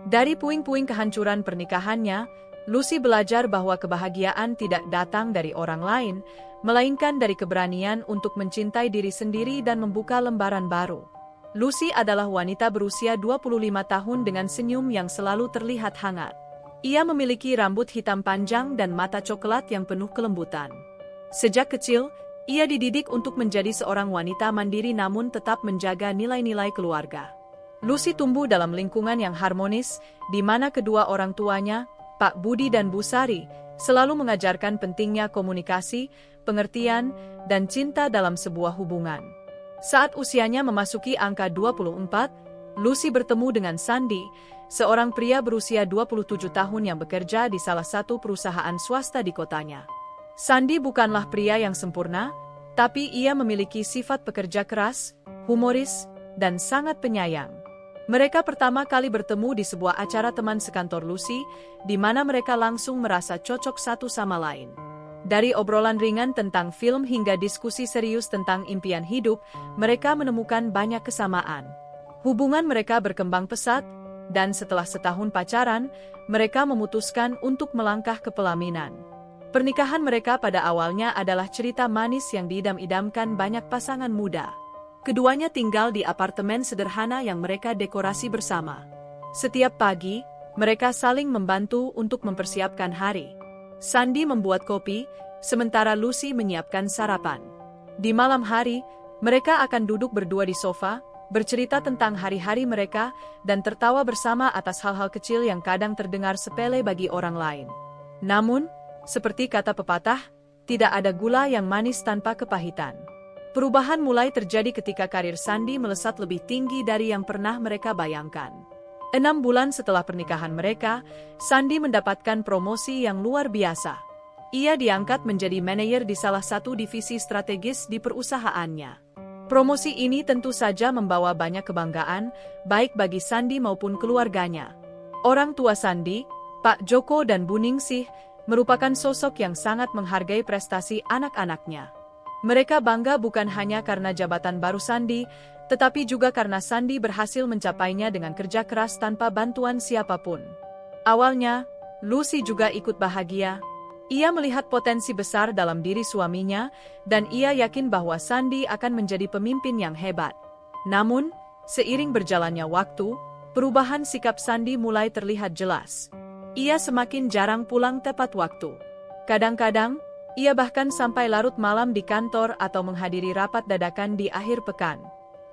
Dari puing-puing kehancuran pernikahannya, Lucy belajar bahwa kebahagiaan tidak datang dari orang lain, melainkan dari keberanian untuk mencintai diri sendiri dan membuka lembaran baru. Lucy adalah wanita berusia 25 tahun dengan senyum yang selalu terlihat hangat. Ia memiliki rambut hitam panjang dan mata coklat yang penuh kelembutan. Sejak kecil, ia dididik untuk menjadi seorang wanita mandiri namun tetap menjaga nilai-nilai keluarga. Lucy tumbuh dalam lingkungan yang harmonis, di mana kedua orang tuanya, Pak Budi dan Bu Sari, selalu mengajarkan pentingnya komunikasi, pengertian, dan cinta dalam sebuah hubungan. Saat usianya memasuki angka 24, Lucy bertemu dengan Sandy, seorang pria berusia 27 tahun yang bekerja di salah satu perusahaan swasta di kotanya. Sandy bukanlah pria yang sempurna, tapi ia memiliki sifat pekerja keras, humoris, dan sangat penyayang. Mereka pertama kali bertemu di sebuah acara teman sekantor Lucy, di mana mereka langsung merasa cocok satu sama lain. Dari obrolan ringan tentang film hingga diskusi serius tentang impian hidup, mereka menemukan banyak kesamaan. Hubungan mereka berkembang pesat, dan setelah setahun pacaran, mereka memutuskan untuk melangkah ke pelaminan. Pernikahan mereka pada awalnya adalah cerita manis yang diidam-idamkan banyak pasangan muda. Keduanya tinggal di apartemen sederhana yang mereka dekorasi bersama. Setiap pagi, mereka saling membantu untuk mempersiapkan hari. Sandy membuat kopi, sementara Lucy menyiapkan sarapan. Di malam hari, mereka akan duduk berdua di sofa, bercerita tentang hari-hari mereka, dan tertawa bersama atas hal-hal kecil yang kadang terdengar sepele bagi orang lain. Namun, seperti kata pepatah, tidak ada gula yang manis tanpa kepahitan. Perubahan mulai terjadi ketika karir Sandy melesat lebih tinggi dari yang pernah mereka bayangkan. 6 bulan setelah pernikahan mereka, Sandy mendapatkan promosi yang luar biasa. Ia diangkat menjadi manajer di salah satu divisi strategis di perusahaannya. Promosi ini tentu saja membawa banyak kebanggaan, baik bagi Sandy maupun keluarganya. Orang tua Sandy, Pak Joko dan Bu Ningsih, merupakan sosok yang sangat menghargai prestasi anak-anaknya. Mereka bangga bukan hanya karena jabatan baru Sandy, tetapi juga karena Sandy berhasil mencapainya dengan kerja keras tanpa bantuan siapapun. Awalnya, Lucy juga ikut bahagia. Ia melihat potensi besar dalam diri suaminya, dan ia yakin bahwa Sandy akan menjadi pemimpin yang hebat. Namun, seiring berjalannya waktu, perubahan sikap Sandy mulai terlihat jelas. Ia semakin jarang pulang tepat waktu. Kadang-kadang, ia bahkan sampai larut malam di kantor atau menghadiri rapat dadakan di akhir pekan.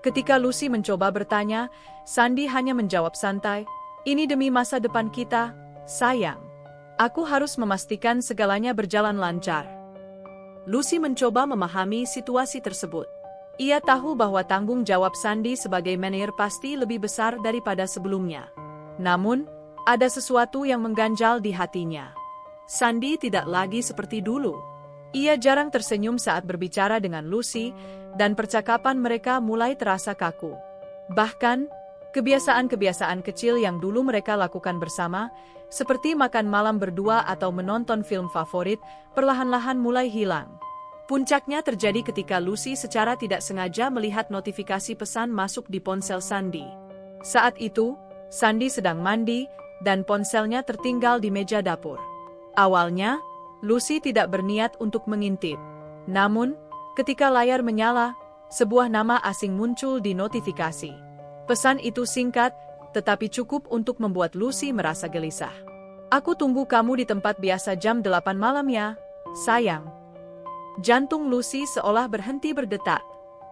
Ketika Lucy mencoba bertanya, Sandy hanya menjawab santai, "Ini demi masa depan kita, sayang. Aku harus memastikan segalanya berjalan lancar." Lucy mencoba memahami situasi tersebut. Ia tahu bahwa tanggung jawab Sandy sebagai manajer pasti lebih besar daripada sebelumnya. Namun, ada sesuatu yang mengganjal di hatinya. Sandy tidak lagi seperti dulu. Ia jarang tersenyum saat berbicara dengan Lucy, dan percakapan mereka mulai terasa kaku. Bahkan, kebiasaan-kebiasaan kecil yang dulu mereka lakukan bersama, seperti makan malam berdua atau menonton film favorit, perlahan-lahan mulai hilang. Puncaknya terjadi ketika Lucy secara tidak sengaja melihat notifikasi pesan masuk di ponsel Sandy. Saat itu, Sandy sedang mandi, dan ponselnya tertinggal di meja dapur. Awalnya, Lucy tidak berniat untuk mengintip. Namun, ketika layar menyala, sebuah nama asing muncul di notifikasi. Pesan itu singkat, tetapi cukup untuk membuat Lucy merasa gelisah. "Aku tunggu kamu di tempat biasa jam 8 malam ya, sayang." Jantung Lucy seolah berhenti berdetak.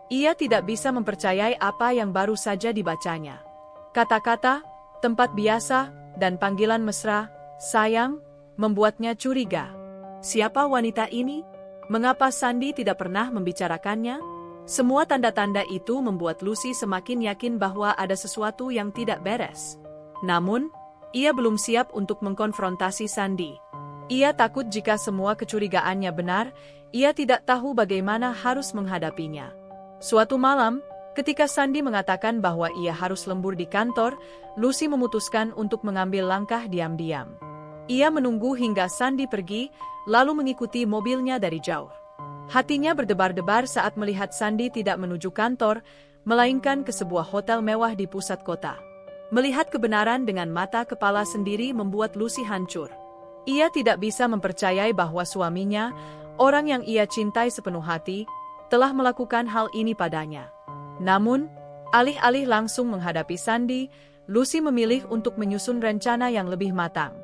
Ia tidak bisa mempercayai apa yang baru saja dibacanya. Kata-kata, tempat biasa, dan panggilan mesra, sayang, membuatnya curiga. Siapa wanita ini? Mengapa Sandy tidak pernah membicarakannya? Semua tanda-tanda itu membuat Lucy semakin yakin bahwa ada sesuatu yang tidak beres. Namun, ia belum siap untuk mengkonfrontasi Sandy. Ia takut jika semua kecurigaannya benar, ia tidak tahu bagaimana harus menghadapinya. Suatu malam, ketika Sandy mengatakan bahwa ia harus lembur di kantor, Lucy memutuskan untuk mengambil langkah diam-diam. Ia menunggu hingga Sandy pergi, lalu mengikuti mobilnya dari jauh. Hatinya berdebar-debar saat melihat Sandy tidak menuju kantor, melainkan ke sebuah hotel mewah di pusat kota. Melihat kebenaran dengan mata kepala sendiri membuat Lucy hancur. Ia tidak bisa mempercayai bahwa suaminya, orang yang ia cintai sepenuh hati, telah melakukan hal ini padanya. Namun, alih-alih langsung menghadapi Sandy, Lucy memilih untuk menyusun rencana yang lebih matang.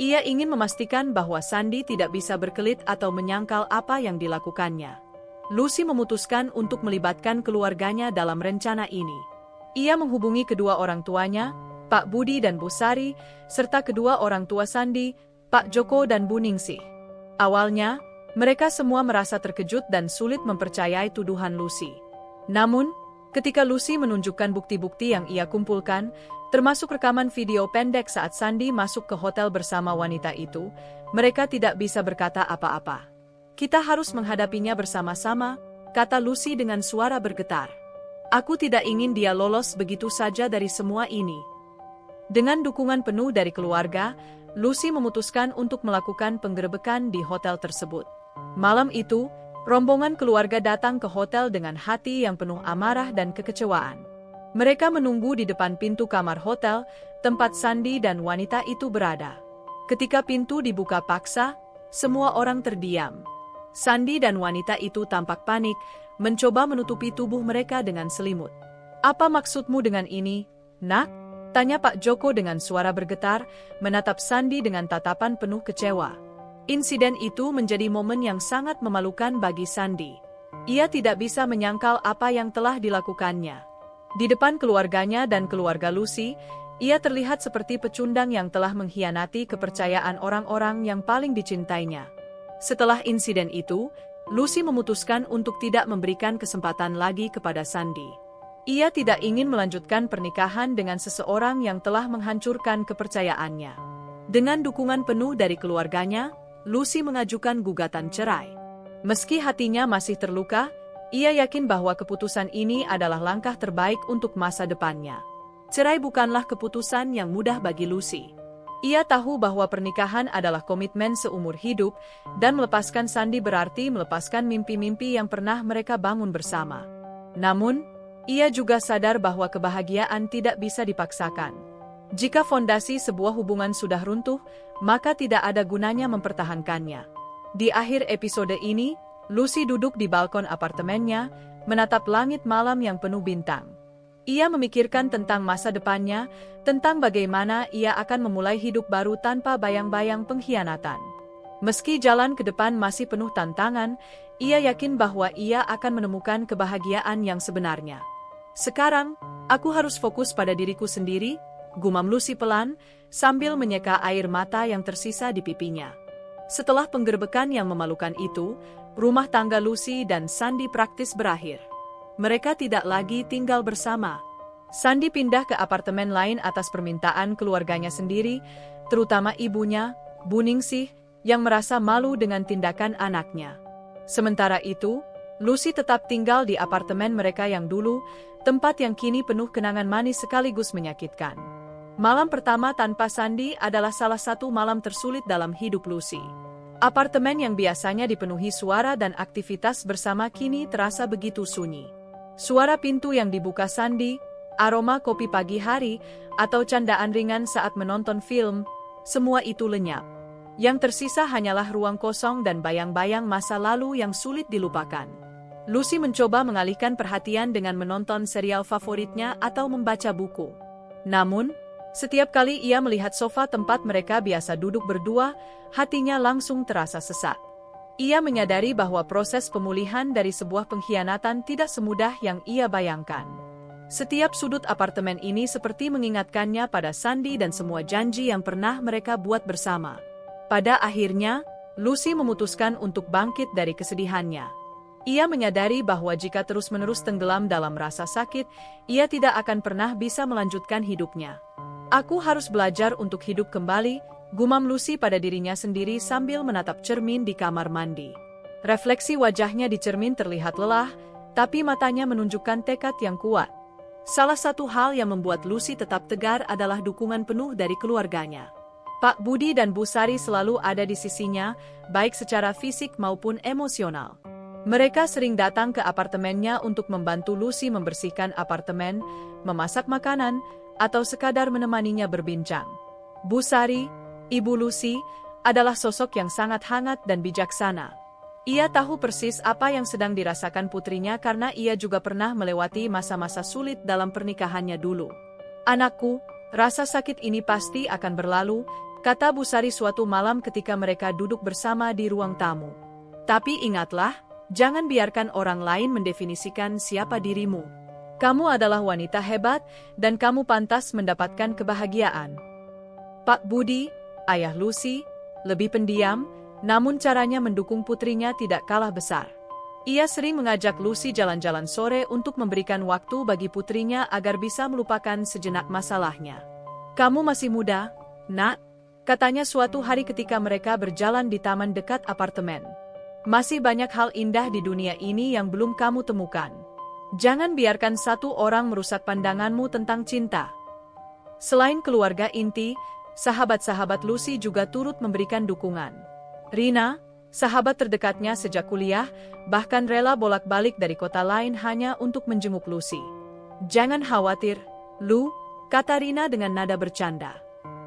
Ia ingin memastikan bahwa Sandy tidak bisa berkelit atau menyangkal apa yang dilakukannya. Lucy memutuskan untuk melibatkan keluarganya dalam rencana ini. Ia menghubungi kedua orang tuanya, Pak Budi dan Bu Sari, serta kedua orang tua Sandy, Pak Joko dan Bu Ningsih. Awalnya, mereka semua merasa terkejut dan sulit mempercayai tuduhan Lucy. Namun, ketika Lucy menunjukkan bukti-bukti yang ia kumpulkan, termasuk rekaman video pendek saat Sandy masuk ke hotel bersama wanita itu, mereka tidak bisa berkata apa-apa. "Kita harus menghadapinya bersama-sama," kata Lucy dengan suara bergetar. "Aku tidak ingin dia lolos begitu saja dari semua ini." Dengan dukungan penuh dari keluarga, Lucy memutuskan untuk melakukan penggerebekan di hotel tersebut. Malam itu, rombongan keluarga datang ke hotel dengan hati yang penuh amarah dan kekecewaan. Mereka menunggu di depan pintu kamar hotel, tempat Sandy dan wanita itu berada. Ketika pintu dibuka paksa, semua orang terdiam. Sandy dan wanita itu tampak panik, mencoba menutupi tubuh mereka dengan selimut. "Apa maksudmu dengan ini, Nak?" tanya Pak Joko dengan suara bergetar, menatap Sandy dengan tatapan penuh kecewa. Insiden itu menjadi momen yang sangat memalukan bagi Sandy. Ia tidak bisa menyangkal apa yang telah dilakukannya. Di depan keluarganya dan keluarga Lucy, ia terlihat seperti pecundang yang telah mengkhianati kepercayaan orang-orang yang paling dicintainya. Setelah insiden itu, Lucy memutuskan untuk tidak memberikan kesempatan lagi kepada Sandy. Ia tidak ingin melanjutkan pernikahan dengan seseorang yang telah menghancurkan kepercayaannya. Dengan dukungan penuh dari keluarganya, Lucy mengajukan gugatan cerai. Meski hatinya masih terluka, ia yakin bahwa keputusan ini adalah langkah terbaik untuk masa depannya. Cerai bukanlah keputusan yang mudah bagi Lucy. Ia tahu bahwa pernikahan adalah komitmen seumur hidup, dan melepaskan Sandy berarti melepaskan mimpi-mimpi yang pernah mereka bangun bersama. Namun, ia juga sadar bahwa kebahagiaan tidak bisa dipaksakan. Jika fondasi sebuah hubungan sudah runtuh, maka tidak ada gunanya mempertahankannya. Di akhir episode ini, Lucy duduk di balkon apartemennya, menatap langit malam yang penuh bintang. Ia memikirkan tentang masa depannya, tentang bagaimana ia akan memulai hidup baru tanpa bayang-bayang pengkhianatan. Meski jalan ke depan masih penuh tantangan, ia yakin bahwa ia akan menemukan kebahagiaan yang sebenarnya. "Sekarang, aku harus fokus pada diriku sendiri," gumam Lucy pelan, sambil menyeka air mata yang tersisa di pipinya. Setelah penggerebekan yang memalukan itu, rumah tangga Lucy dan Sandy praktis berakhir. Mereka tidak lagi tinggal bersama. Sandy pindah ke apartemen lain atas permintaan keluarganya sendiri, terutama ibunya, Bu Ningsih, yang merasa malu dengan tindakan anaknya. Sementara itu, Lucy tetap tinggal di apartemen mereka yang dulu, tempat yang kini penuh kenangan manis sekaligus menyakitkan. Malam pertama tanpa Sandy adalah salah satu malam tersulit dalam hidup Lucy. Apartemen yang biasanya dipenuhi suara dan aktivitas bersama kini terasa begitu sunyi. Suara pintu yang dibuka Sandy, aroma kopi pagi hari, atau candaan ringan saat menonton film, semua itu lenyap. Yang tersisa hanyalah ruang kosong dan bayang-bayang masa lalu yang sulit dilupakan. Lucy mencoba mengalihkan perhatian dengan menonton serial favoritnya atau membaca buku. Namun, setiap kali ia melihat sofa tempat mereka biasa duduk berdua, hatinya langsung terasa sesak. Ia menyadari bahwa proses pemulihan dari sebuah pengkhianatan tidak semudah yang ia bayangkan. Setiap sudut apartemen ini seperti mengingatkannya pada Sandy dan semua janji yang pernah mereka buat bersama. Pada akhirnya, Lucy memutuskan untuk bangkit dari kesedihannya. Ia menyadari bahwa jika terus-menerus tenggelam dalam rasa sakit, ia tidak akan pernah bisa melanjutkan hidupnya. "Aku harus belajar untuk hidup kembali," gumam Lucy pada dirinya sendiri sambil menatap cermin di kamar mandi. Refleksi wajahnya di cermin terlihat lelah, tapi matanya menunjukkan tekad yang kuat. Salah satu hal yang membuat Lucy tetap tegar adalah dukungan penuh dari keluarganya. Pak Budi dan Bu Sari selalu ada di sisinya, baik secara fisik maupun emosional. Mereka sering datang ke apartemennya untuk membantu Lucy membersihkan apartemen, memasak makanan, atau sekadar menemaninya berbincang. Bu Sari, Ibu Lucy, adalah sosok yang sangat hangat dan bijaksana. Ia tahu persis apa yang sedang dirasakan putrinya karena ia juga pernah melewati masa-masa sulit dalam pernikahannya dulu. "Anakku, rasa sakit ini pasti akan berlalu," kata Bu Sari suatu malam ketika mereka duduk bersama di ruang tamu. "Tapi ingatlah, jangan biarkan orang lain mendefinisikan siapa dirimu. Kamu adalah wanita hebat, dan kamu pantas mendapatkan kebahagiaan." Pak Budi, ayah Lucy, lebih pendiam, namun caranya mendukung putrinya tidak kalah besar. Ia sering mengajak Lucy jalan-jalan sore untuk memberikan waktu bagi putrinya agar bisa melupakan sejenak masalahnya. "Kamu masih muda, Nak," katanya suatu hari ketika mereka berjalan di taman dekat apartemen. "Masih banyak hal indah di dunia ini yang belum kamu temukan. Jangan biarkan satu orang merusak pandanganmu tentang cinta." Selain keluarga inti, sahabat-sahabat Lucy juga turut memberikan dukungan. Rina, sahabat terdekatnya sejak kuliah, bahkan rela bolak-balik dari kota lain hanya untuk menjenguk Lucy. "Jangan khawatir, Lu," kata Rina dengan nada bercanda.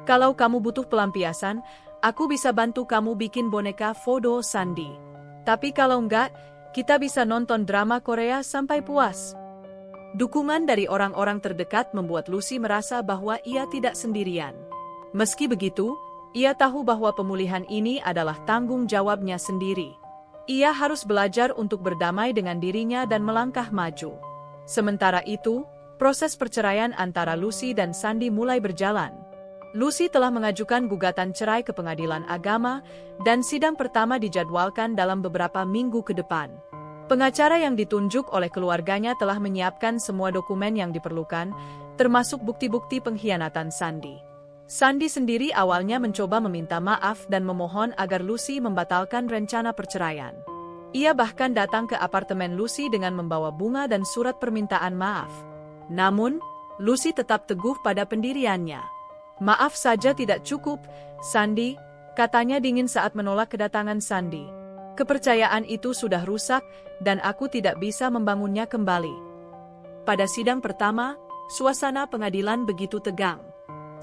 "Kalau kamu butuh pelampiasan, aku bisa bantu kamu bikin boneka foto Sandy. Tapi kalau enggak, kita bisa nonton drama Korea sampai puas." Dukungan dari orang-orang terdekat membuat Lucy merasa bahwa ia tidak sendirian. Meski begitu, ia tahu bahwa pemulihan ini adalah tanggung jawabnya sendiri. Ia harus belajar untuk berdamai dengan dirinya dan melangkah maju. Sementara itu, proses perceraian antara Lucy dan Sandy mulai berjalan. Lucy telah mengajukan gugatan cerai ke pengadilan agama, dan sidang pertama dijadwalkan dalam beberapa minggu ke depan. Pengacara yang ditunjuk oleh keluarganya telah menyiapkan semua dokumen yang diperlukan, termasuk bukti-bukti pengkhianatan Sandy. Sandy sendiri awalnya mencoba meminta maaf dan memohon agar Lucy membatalkan rencana perceraian. Ia bahkan datang ke apartemen Lucy dengan membawa bunga dan surat permintaan maaf. Namun, Lucy tetap teguh pada pendiriannya. "Maaf saja tidak cukup, Sandy," katanya dingin saat menolak kedatangan Sandy. "Kepercayaan itu sudah rusak, dan aku tidak bisa membangunnya kembali." Pada sidang pertama, suasana pengadilan begitu tegang.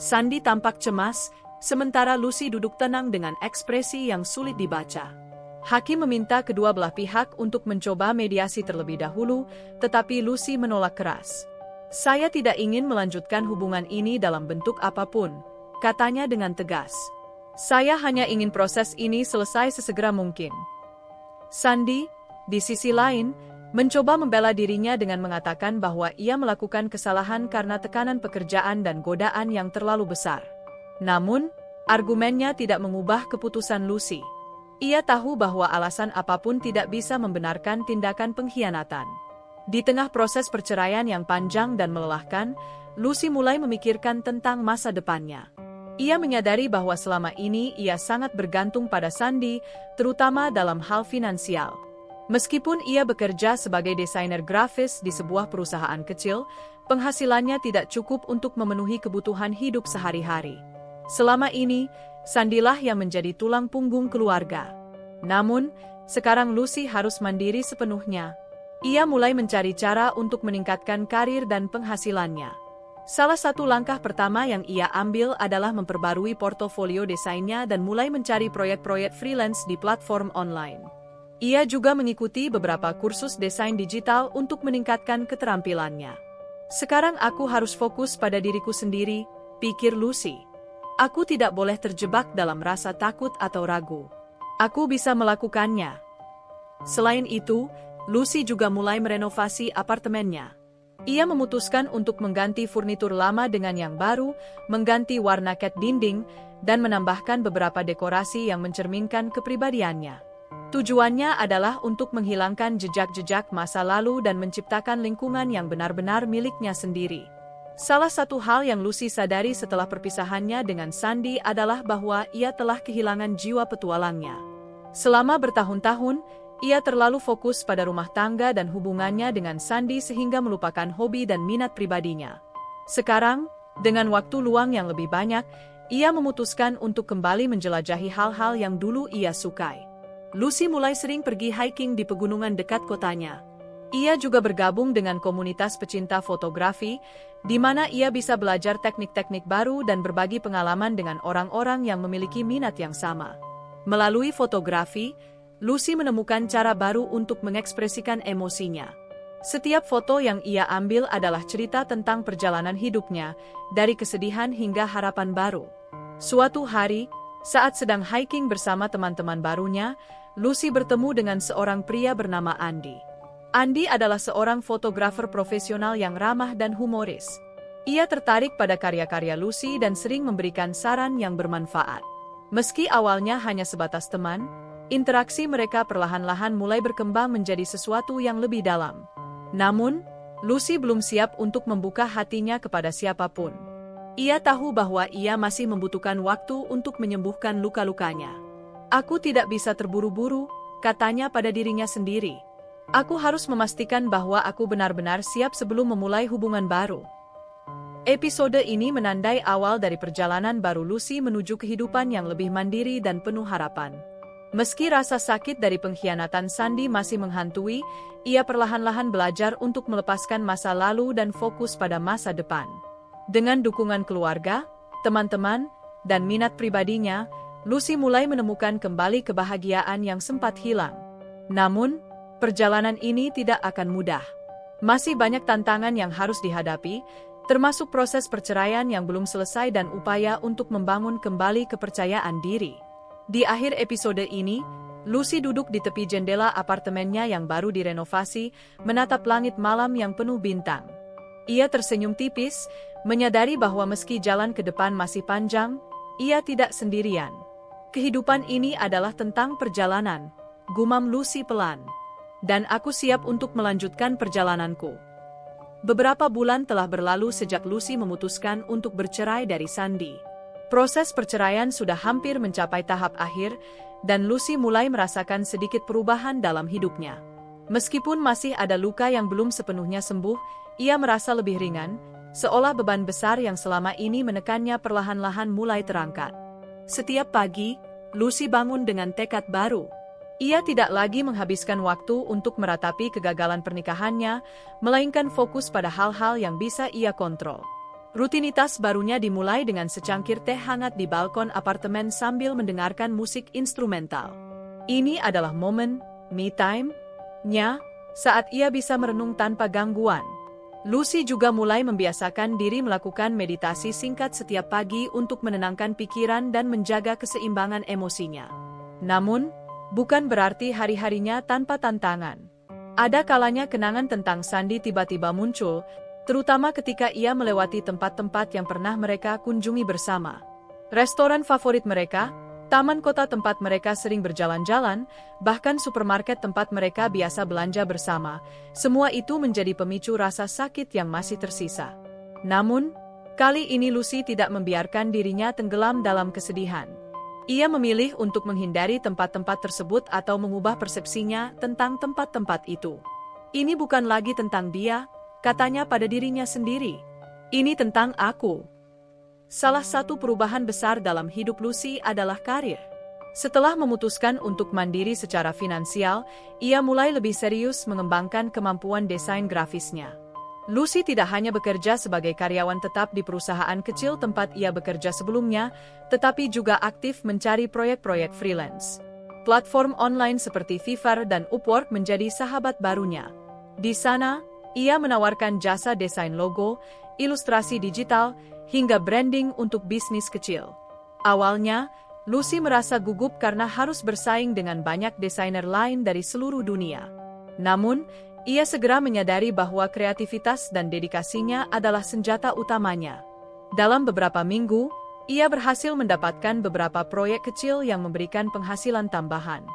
Sandy tampak cemas, sementara Lucy duduk tenang dengan ekspresi yang sulit dibaca. Hakim meminta kedua belah pihak untuk mencoba mediasi terlebih dahulu, tetapi Lucy menolak keras. "Saya tidak ingin melanjutkan hubungan ini dalam bentuk apapun," katanya dengan tegas. "Saya hanya ingin proses ini selesai sesegera mungkin." Sandy, di sisi lain, mencoba membela dirinya dengan mengatakan bahwa ia melakukan kesalahan karena tekanan pekerjaan dan godaan yang terlalu besar. Namun, argumennya tidak mengubah keputusan Lucy. Ia tahu bahwa alasan apapun tidak bisa membenarkan tindakan pengkhianatan. Di tengah proses perceraian yang panjang dan melelahkan, Lucy mulai memikirkan tentang masa depannya. Ia menyadari bahwa selama ini ia sangat bergantung pada Sandy, terutama dalam hal finansial. Meskipun ia bekerja sebagai desainer grafis di sebuah perusahaan kecil, penghasilannya tidak cukup untuk memenuhi kebutuhan hidup sehari-hari. Selama ini, Sandy-lah yang menjadi tulang punggung keluarga. Namun, sekarang Lucy harus mandiri sepenuhnya. Ia mulai mencari cara untuk meningkatkan karir dan penghasilannya. Salah satu langkah pertama yang ia ambil adalah memperbarui portofolio desainnya dan mulai mencari proyek-proyek freelance di platform online. Ia juga mengikuti beberapa kursus desain digital untuk meningkatkan keterampilannya. "Sekarang aku harus fokus pada diriku sendiri," pikir Lucy. "Aku tidak boleh terjebak dalam rasa takut atau ragu. Aku bisa melakukannya." Selain itu, Lucy juga mulai merenovasi apartemennya. Ia memutuskan untuk mengganti furnitur lama dengan yang baru, mengganti warna cat dinding, dan menambahkan beberapa dekorasi yang mencerminkan kepribadiannya. Tujuannya adalah untuk menghilangkan jejak-jejak masa lalu dan menciptakan lingkungan yang benar-benar miliknya sendiri. Salah satu hal yang Lucy sadari setelah perpisahannya dengan Sandy adalah bahwa ia telah kehilangan jiwa petualangnya. Selama bertahun-tahun, ia terlalu fokus pada rumah tangga dan hubungannya dengan Sandy sehingga melupakan hobi dan minat pribadinya. Sekarang, dengan waktu luang yang lebih banyak, ia memutuskan untuk kembali menjelajahi hal-hal yang dulu ia sukai. Lucy mulai sering pergi hiking di pegunungan dekat kotanya. Ia juga bergabung dengan komunitas pecinta fotografi, di mana ia bisa belajar teknik-teknik baru dan berbagi pengalaman dengan orang-orang yang memiliki minat yang sama. Melalui fotografi, Lucy menemukan cara baru untuk mengekspresikan emosinya. Setiap foto yang ia ambil adalah cerita tentang perjalanan hidupnya, dari kesedihan hingga harapan baru. Suatu hari, saat sedang hiking bersama teman-teman barunya, Lucy bertemu dengan seorang pria bernama Andy. Andy adalah seorang fotografer profesional yang ramah dan humoris. Ia tertarik pada karya-karya Lucy dan sering memberikan saran yang bermanfaat. Meski awalnya hanya sebatas teman, interaksi mereka perlahan-lahan mulai berkembang menjadi sesuatu yang lebih dalam. Namun, Lucy belum siap untuk membuka hatinya kepada siapapun. Ia tahu bahwa ia masih membutuhkan waktu untuk menyembuhkan luka-lukanya. "Aku tidak bisa terburu-buru," katanya pada dirinya sendiri. "Aku harus memastikan bahwa aku benar-benar siap sebelum memulai hubungan baru." Episode ini menandai awal dari perjalanan baru Lucy menuju kehidupan yang lebih mandiri dan penuh harapan. Meski rasa sakit dari pengkhianatan Sandy masih menghantui, ia perlahan-lahan belajar untuk melepaskan masa lalu dan fokus pada masa depan. Dengan dukungan keluarga, teman-teman, dan minat pribadinya, Lucy mulai menemukan kembali kebahagiaan yang sempat hilang. Namun, perjalanan ini tidak akan mudah. Masih banyak tantangan yang harus dihadapi, termasuk proses perceraian yang belum selesai dan upaya untuk membangun kembali kepercayaan diri. Di akhir episode ini, Lucy duduk di tepi jendela apartemennya yang baru direnovasi, menatap langit malam yang penuh bintang. Ia tersenyum tipis, menyadari bahwa meski jalan ke depan masih panjang, ia tidak sendirian. "Kehidupan ini adalah tentang perjalanan," gumam Lucy pelan. "Dan aku siap untuk melanjutkan perjalananku." Beberapa bulan telah berlalu sejak Lucy memutuskan untuk bercerai dari Sandy. Proses perceraian sudah hampir mencapai tahap akhir, dan Lucy mulai merasakan sedikit perubahan dalam hidupnya. Meskipun masih ada luka yang belum sepenuhnya sembuh, ia merasa lebih ringan, seolah beban besar yang selama ini menekannya perlahan-lahan mulai terangkat. Setiap pagi, Lucy bangun dengan tekad baru. Ia tidak lagi menghabiskan waktu untuk meratapi kegagalan pernikahannya, melainkan fokus pada hal-hal yang bisa ia kontrol. Rutinitas barunya dimulai dengan secangkir teh hangat di balkon apartemen sambil mendengarkan musik instrumental. Ini adalah momen me time-nya, saat ia bisa merenung tanpa gangguan. Lucy juga mulai membiasakan diri melakukan meditasi singkat setiap pagi untuk menenangkan pikiran dan menjaga keseimbangan emosinya. Namun, bukan berarti hari-harinya tanpa tantangan. Ada kalanya kenangan tentang Sandy tiba-tiba muncul, terutama ketika ia melewati tempat-tempat yang pernah mereka kunjungi bersama. Restoran favorit mereka, taman kota tempat mereka sering berjalan-jalan, bahkan supermarket tempat mereka biasa belanja bersama, semua itu menjadi pemicu rasa sakit yang masih tersisa. Namun, kali ini Lucy tidak membiarkan dirinya tenggelam dalam kesedihan. Ia memilih untuk menghindari tempat-tempat tersebut atau mengubah persepsinya tentang tempat-tempat itu. "Ini bukan lagi tentang dia," katanya pada dirinya sendiri. "Ini tentang aku." Salah satu perubahan besar dalam hidup Lucy adalah karir. Setelah memutuskan untuk mandiri secara finansial, ia mulai lebih serius mengembangkan kemampuan desain grafisnya. Lucy tidak hanya bekerja sebagai karyawan tetap di perusahaan kecil tempat ia bekerja sebelumnya, tetapi juga aktif mencari proyek-proyek freelance. Platform online seperti Fiverr dan Upwork menjadi sahabat barunya. Di sana, ia menawarkan jasa desain logo, ilustrasi digital, hingga branding untuk bisnis kecil. Awalnya, Lucy merasa gugup karena harus bersaing dengan banyak desainer lain dari seluruh dunia. Namun, ia segera menyadari bahwa kreativitas dan dedikasinya adalah senjata utamanya. Dalam beberapa minggu, ia berhasil mendapatkan beberapa proyek kecil yang memberikan penghasilan tambahan.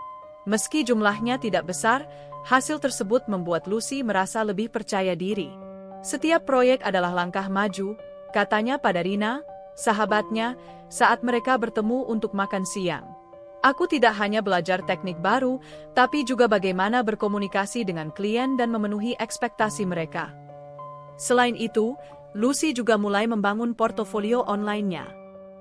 Meski jumlahnya tidak besar, hasil tersebut membuat Lucy merasa lebih percaya diri. "Setiap proyek adalah langkah maju," katanya pada Rina, sahabatnya, saat mereka bertemu untuk makan siang. "Aku tidak hanya belajar teknik baru, tapi juga bagaimana berkomunikasi dengan klien dan memenuhi ekspektasi mereka." Selain itu, Lucy juga mulai membangun portofolio online-nya.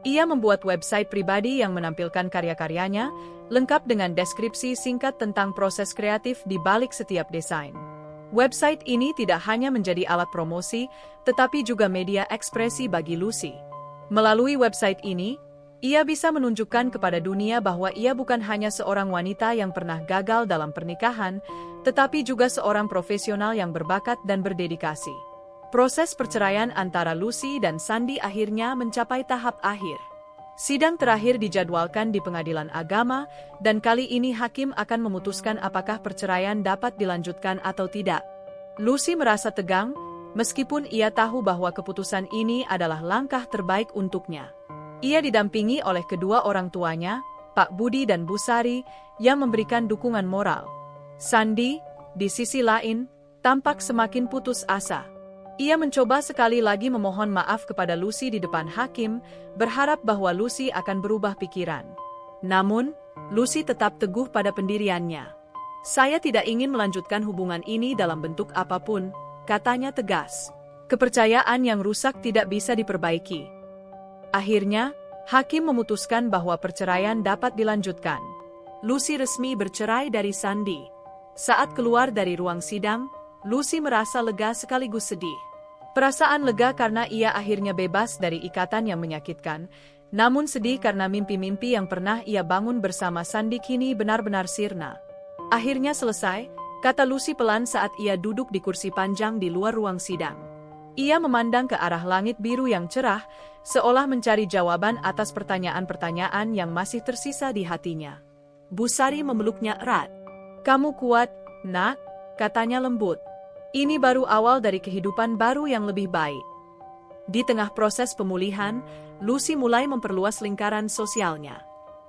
Ia membuat website pribadi yang menampilkan karya-karyanya, lengkap dengan deskripsi singkat tentang proses kreatif di balik setiap desain. Website ini tidak hanya menjadi alat promosi, tetapi juga media ekspresi bagi Lucy. Melalui website ini, ia bisa menunjukkan kepada dunia bahwa ia bukan hanya seorang wanita yang pernah gagal dalam pernikahan, tetapi juga seorang profesional yang berbakat dan berdedikasi. Proses perceraian antara Lucy dan Sandy akhirnya mencapai tahap akhir. Sidang terakhir dijadwalkan di pengadilan agama, dan kali ini hakim akan memutuskan apakah perceraian dapat dilanjutkan atau tidak. Lucy merasa tegang, meskipun ia tahu bahwa keputusan ini adalah langkah terbaik untuknya. Ia didampingi oleh kedua orang tuanya, Pak Budi dan Bu Sari, yang memberikan dukungan moral. Sandy, di sisi lain, tampak semakin putus asa. Ia mencoba sekali lagi memohon maaf kepada Lucy di depan hakim, berharap bahwa Lucy akan berubah pikiran. Namun, Lucy tetap teguh pada pendiriannya. "Saya tidak ingin melanjutkan hubungan ini dalam bentuk apapun," katanya tegas. Kepercayaan yang rusak tidak bisa diperbaiki. Akhirnya, hakim memutuskan bahwa perceraian dapat dilanjutkan. Lucy resmi bercerai dari Sandy. Saat keluar dari ruang sidang, Lucy merasa lega sekaligus sedih. Perasaan lega karena ia akhirnya bebas dari ikatan yang menyakitkan, namun sedih karena mimpi-mimpi yang pernah ia bangun bersama Sandy kini benar-benar sirna. "Akhirnya selesai," kata Lucy pelan saat ia duduk di kursi panjang di luar ruang sidang. Ia memandang ke arah langit biru yang cerah, seolah mencari jawaban atas pertanyaan-pertanyaan yang masih tersisa di hatinya. Bu Sari memeluknya erat. "Kamu kuat, Nak," katanya lembut. "Ini baru awal dari kehidupan baru yang lebih baik." Di tengah proses pemulihan, Lucy mulai memperluas lingkaran sosialnya.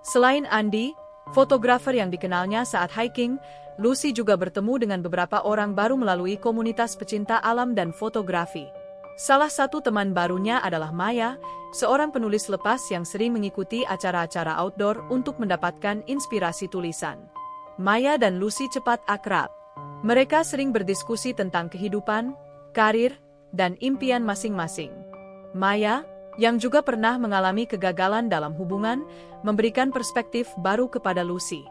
Selain Andy, fotografer yang dikenalnya saat hiking, Lucy juga bertemu dengan beberapa orang baru melalui komunitas pecinta alam dan fotografi. Salah satu teman barunya adalah Maya, seorang penulis lepas yang sering mengikuti acara-acara outdoor untuk mendapatkan inspirasi tulisan. Maya dan Lucy cepat akrab. Mereka sering berdiskusi tentang kehidupan, karir, dan impian masing-masing. Maya, yang juga pernah mengalami kegagalan dalam hubungan, memberikan perspektif baru kepada Lucy.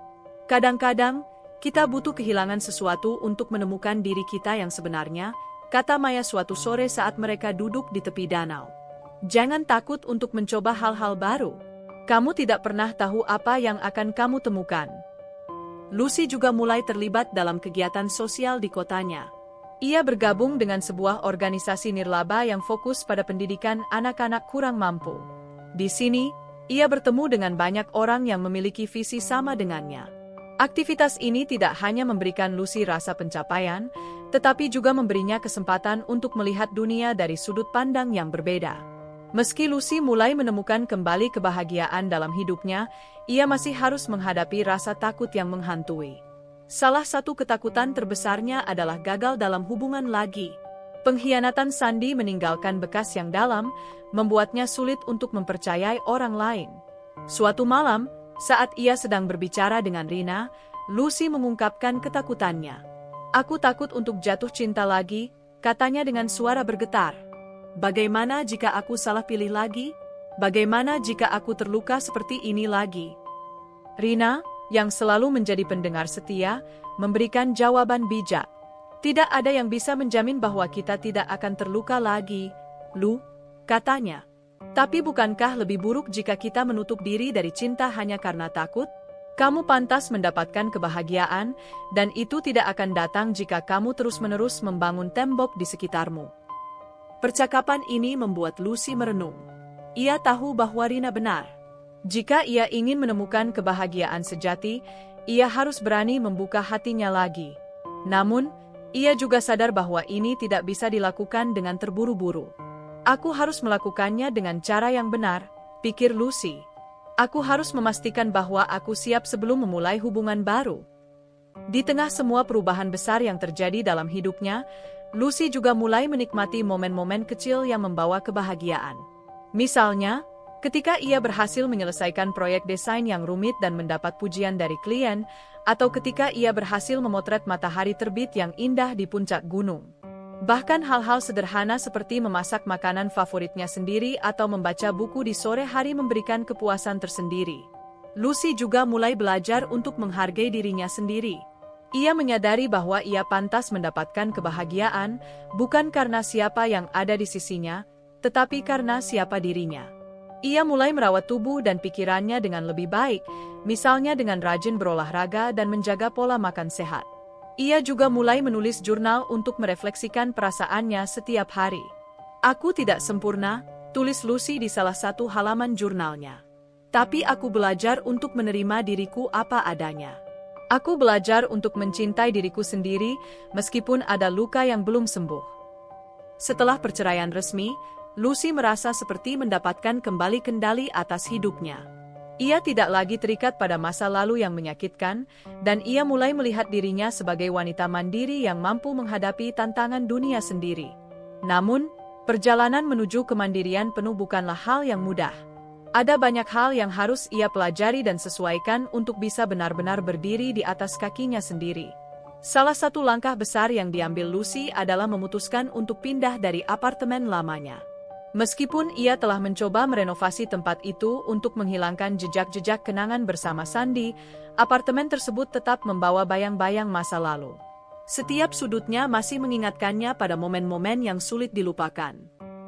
"Kadang-kadang, kita butuh kehilangan sesuatu untuk menemukan diri kita yang sebenarnya," kata Maya suatu sore saat mereka duduk di tepi danau. "Jangan takut untuk mencoba hal-hal baru. Kamu tidak pernah tahu apa yang akan kamu temukan." Lucy juga mulai terlibat dalam kegiatan sosial di kotanya. Ia bergabung dengan sebuah organisasi nirlaba yang fokus pada pendidikan anak-anak kurang mampu. Di sini, ia bertemu dengan banyak orang yang memiliki visi sama dengannya. Aktivitas ini tidak hanya memberikan Lucy rasa pencapaian, tetapi juga memberinya kesempatan untuk melihat dunia dari sudut pandang yang berbeda. Meski Lucy mulai menemukan kembali kebahagiaan dalam hidupnya, ia masih harus menghadapi rasa takut yang menghantui. Salah satu ketakutan terbesarnya adalah gagal dalam hubungan lagi. Pengkhianatan Sandy meninggalkan bekas yang dalam, membuatnya sulit untuk mempercayai orang lain. Suatu malam, saat ia sedang berbicara dengan Rina, Lucy mengungkapkan ketakutannya. "Aku takut untuk jatuh cinta lagi," katanya dengan suara bergetar. "Bagaimana jika aku salah pilih lagi? Bagaimana jika aku terluka seperti ini lagi?" Rina, yang selalu menjadi pendengar setia, memberikan jawaban bijak. "Tidak ada yang bisa menjamin bahwa kita tidak akan terluka lagi, Lu," katanya. "Tapi bukankah lebih buruk jika kita menutup diri dari cinta hanya karena takut? Kamu pantas mendapatkan kebahagiaan, dan itu tidak akan datang jika kamu terus-menerus membangun tembok di sekitarmu." Percakapan ini membuat Lucy merenung. Ia tahu bahwa Rina benar. Jika ia ingin menemukan kebahagiaan sejati, ia harus berani membuka hatinya lagi. Namun, ia juga sadar bahwa ini tidak bisa dilakukan dengan terburu-buru. "Aku harus melakukannya dengan cara yang benar," pikir Lucy. "Aku harus memastikan bahwa aku siap sebelum memulai hubungan baru." Di tengah semua perubahan besar yang terjadi dalam hidupnya, Lucy juga mulai menikmati momen-momen kecil yang membawa kebahagiaan. Misalnya, ketika ia berhasil menyelesaikan proyek desain yang rumit dan mendapat pujian dari klien, atau ketika ia berhasil memotret matahari terbit yang indah di puncak gunung. Bahkan hal-hal sederhana seperti memasak makanan favoritnya sendiri atau membaca buku di sore hari memberikan kepuasan tersendiri. Lucy juga mulai belajar untuk menghargai dirinya sendiri. Ia menyadari bahwa ia pantas mendapatkan kebahagiaan, bukan karena siapa yang ada di sisinya, tetapi karena siapa dirinya. Ia mulai merawat tubuh dan pikirannya dengan lebih baik, misalnya dengan rajin berolahraga dan menjaga pola makan sehat. Ia juga mulai menulis jurnal untuk merefleksikan perasaannya setiap hari. "Aku tidak sempurna," tulis Lucy di salah satu halaman jurnalnya. "Tapi aku belajar untuk menerima diriku apa adanya. Aku belajar untuk mencintai diriku sendiri, meskipun ada luka yang belum sembuh." Setelah perceraian resmi, Lucy merasa seperti mendapatkan kembali kendali atas hidupnya. Ia tidak lagi terikat pada masa lalu yang menyakitkan, dan ia mulai melihat dirinya sebagai wanita mandiri yang mampu menghadapi tantangan dunia sendiri. Namun, perjalanan menuju kemandirian penuh bukanlah hal yang mudah. Ada banyak hal yang harus ia pelajari dan sesuaikan untuk bisa benar-benar berdiri di atas kakinya sendiri. Salah satu langkah besar yang diambil Lucy adalah memutuskan untuk pindah dari apartemen lamanya. Meskipun ia telah mencoba merenovasi tempat itu untuk menghilangkan jejak-jejak kenangan bersama Sandy, apartemen tersebut tetap membawa bayang-bayang masa lalu. Setiap sudutnya masih mengingatkannya pada momen-momen yang sulit dilupakan.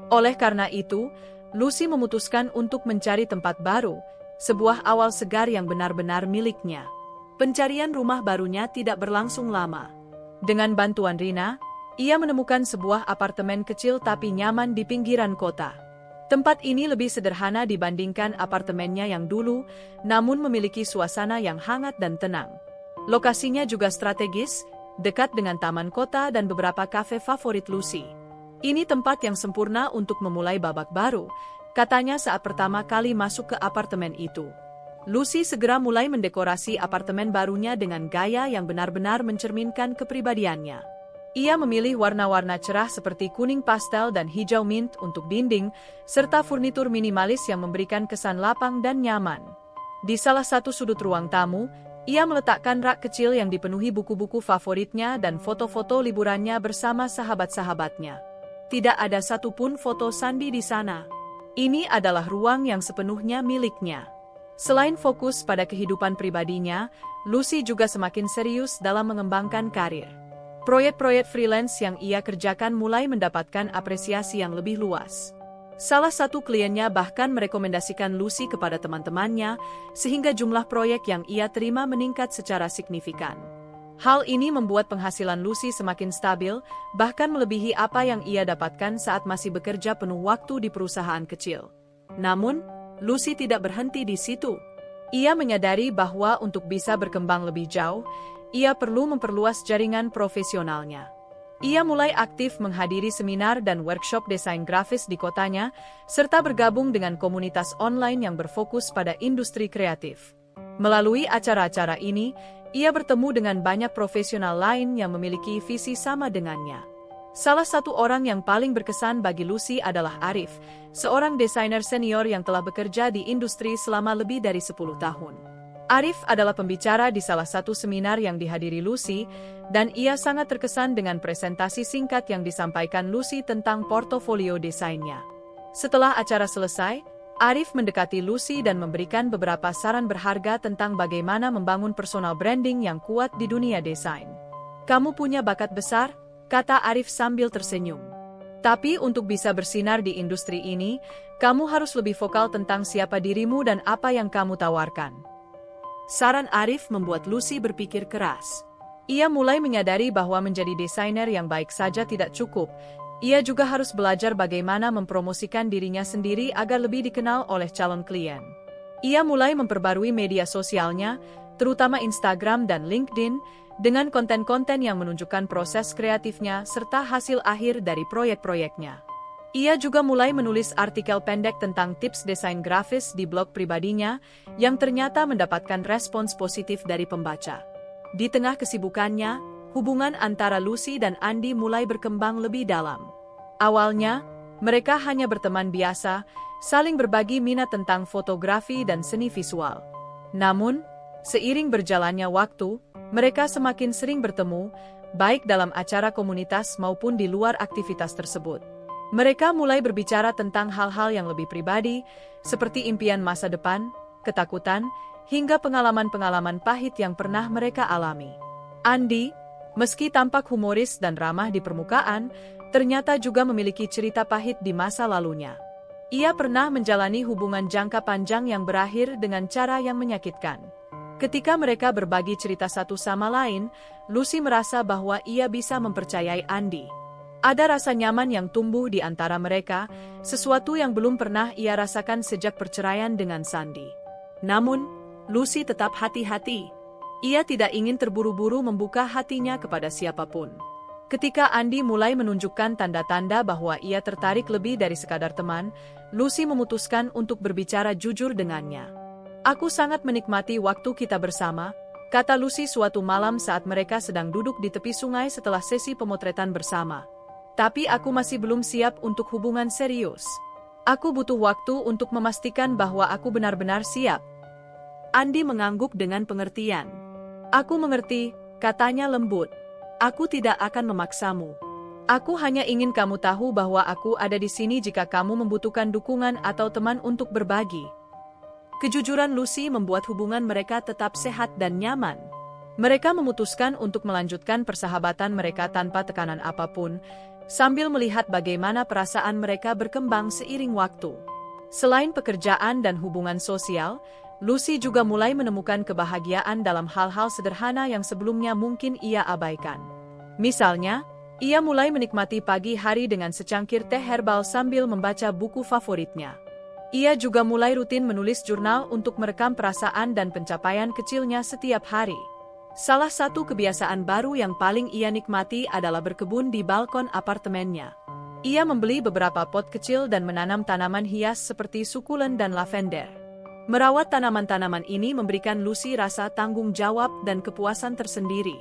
Oleh karena itu, Lucy memutuskan untuk mencari tempat baru, sebuah awal segar yang benar-benar miliknya. Pencarian rumah barunya tidak berlangsung lama. Dengan bantuan Rina, ia menemukan sebuah apartemen kecil tapi nyaman di pinggiran kota. Tempat ini lebih sederhana dibandingkan apartemennya yang dulu, namun memiliki suasana yang hangat dan tenang. Lokasinya juga strategis, dekat dengan taman kota dan beberapa kafe favorit Lucy. "Ini tempat yang sempurna untuk memulai babak baru," katanya saat pertama kali masuk ke apartemen itu. Lucy segera mulai mendekorasi apartemen barunya dengan gaya yang benar-benar mencerminkan kepribadiannya. Ia memilih warna-warna cerah seperti kuning pastel dan hijau mint untuk dinding, serta furnitur minimalis yang memberikan kesan lapang dan nyaman. Di salah satu sudut ruang tamu, ia meletakkan rak kecil yang dipenuhi buku-buku favoritnya dan foto-foto liburannya bersama sahabat-sahabatnya. Tidak ada satupun foto Sandy di sana. Ini adalah ruang yang sepenuhnya miliknya. Selain fokus pada kehidupan pribadinya, Lucy juga semakin serius dalam mengembangkan karir. Proyek-proyek freelance yang ia kerjakan mulai mendapatkan apresiasi yang lebih luas. Salah satu kliennya bahkan merekomendasikan Lucy kepada teman-temannya, sehingga jumlah proyek yang ia terima meningkat secara signifikan. Hal ini membuat penghasilan Lucy semakin stabil, bahkan melebihi apa yang ia dapatkan saat masih bekerja penuh waktu di perusahaan kecil. Namun, Lucy tidak berhenti di situ. Ia menyadari bahwa untuk bisa berkembang lebih jauh, ia perlu memperluas jaringan profesionalnya. Ia mulai aktif menghadiri seminar dan workshop desain grafis di kotanya, serta bergabung dengan komunitas online yang berfokus pada industri kreatif. Melalui acara-acara ini, ia bertemu dengan banyak profesional lain yang memiliki visi sama dengannya. Salah satu orang yang paling berkesan bagi Lucy adalah Arif, seorang desainer senior yang telah bekerja di industri selama lebih dari 10 tahun. Arif adalah pembicara di salah satu seminar yang dihadiri Lucy, dan ia sangat terkesan dengan presentasi singkat yang disampaikan Lucy tentang portofolio desainnya. Setelah acara selesai, Arif mendekati Lucy dan memberikan beberapa saran berharga tentang bagaimana membangun personal branding yang kuat di dunia desain. "Kamu punya bakat besar," kata Arif sambil tersenyum. "Tapi untuk bisa bersinar di industri ini, kamu harus lebih vokal tentang siapa dirimu dan apa yang kamu tawarkan." Saran Arif membuat Lucy berpikir keras. Ia mulai menyadari bahwa menjadi desainer yang baik saja tidak cukup. Ia juga harus belajar bagaimana mempromosikan dirinya sendiri agar lebih dikenal oleh calon klien. Ia mulai memperbarui media sosialnya, terutama Instagram dan LinkedIn, dengan konten-konten yang menunjukkan proses kreatifnya serta hasil akhir dari proyek-proyeknya. Ia juga mulai menulis artikel pendek tentang tips desain grafis di blog pribadinya, yang ternyata mendapatkan respons positif dari pembaca. Di tengah kesibukannya, hubungan antara Lucy dan Andy mulai berkembang lebih dalam. Awalnya, mereka hanya berteman biasa, saling berbagi minat tentang fotografi dan seni visual. Namun, seiring berjalannya waktu, mereka semakin sering bertemu, baik dalam acara komunitas maupun di luar aktivitas tersebut. Mereka mulai berbicara tentang hal-hal yang lebih pribadi, seperti impian masa depan, ketakutan, hingga pengalaman-pengalaman pahit yang pernah mereka alami. Andi, meski tampak humoris dan ramah di permukaan, ternyata juga memiliki cerita pahit di masa lalunya. Ia pernah menjalani hubungan jangka panjang yang berakhir dengan cara yang menyakitkan. Ketika mereka berbagi cerita satu sama lain, Lucy merasa bahwa ia bisa mempercayai Andi. Ada rasa nyaman yang tumbuh di antara mereka, sesuatu yang belum pernah ia rasakan sejak perceraian dengan Sandy. Namun, Lucy tetap hati-hati. Ia tidak ingin terburu-buru membuka hatinya kepada siapapun. Ketika Andi mulai menunjukkan tanda-tanda bahwa ia tertarik lebih dari sekadar teman, Lucy memutuskan untuk berbicara jujur dengannya. "Aku sangat menikmati waktu kita bersama," kata Lucy suatu malam saat mereka sedang duduk di tepi sungai setelah sesi pemotretan bersama. "Tapi aku masih belum siap untuk hubungan serius. Aku butuh waktu untuk memastikan bahwa aku benar-benar siap." Andi mengangguk dengan pengertian. "Aku mengerti," katanya lembut. "Aku tidak akan memaksamu. Aku hanya ingin kamu tahu bahwa aku ada di sini jika kamu membutuhkan dukungan atau teman untuk berbagi." Kejujuran Lucy membuat hubungan mereka tetap sehat dan nyaman. Mereka memutuskan untuk melanjutkan persahabatan mereka tanpa tekanan apapun, sambil melihat bagaimana perasaan mereka berkembang seiring waktu. Selain pekerjaan dan hubungan sosial, Lucy juga mulai menemukan kebahagiaan dalam hal-hal sederhana yang sebelumnya mungkin ia abaikan. Misalnya, ia mulai menikmati pagi hari dengan secangkir teh herbal sambil membaca buku favoritnya. Ia juga mulai rutin menulis jurnal untuk merekam perasaan dan pencapaian kecilnya setiap hari. Salah satu kebiasaan baru yang paling ia nikmati adalah berkebun di balkon apartemennya. Ia membeli beberapa pot kecil dan menanam tanaman hias seperti sukulen dan lavender. Merawat tanaman-tanaman ini memberikan Lucy rasa tanggung jawab dan kepuasan tersendiri.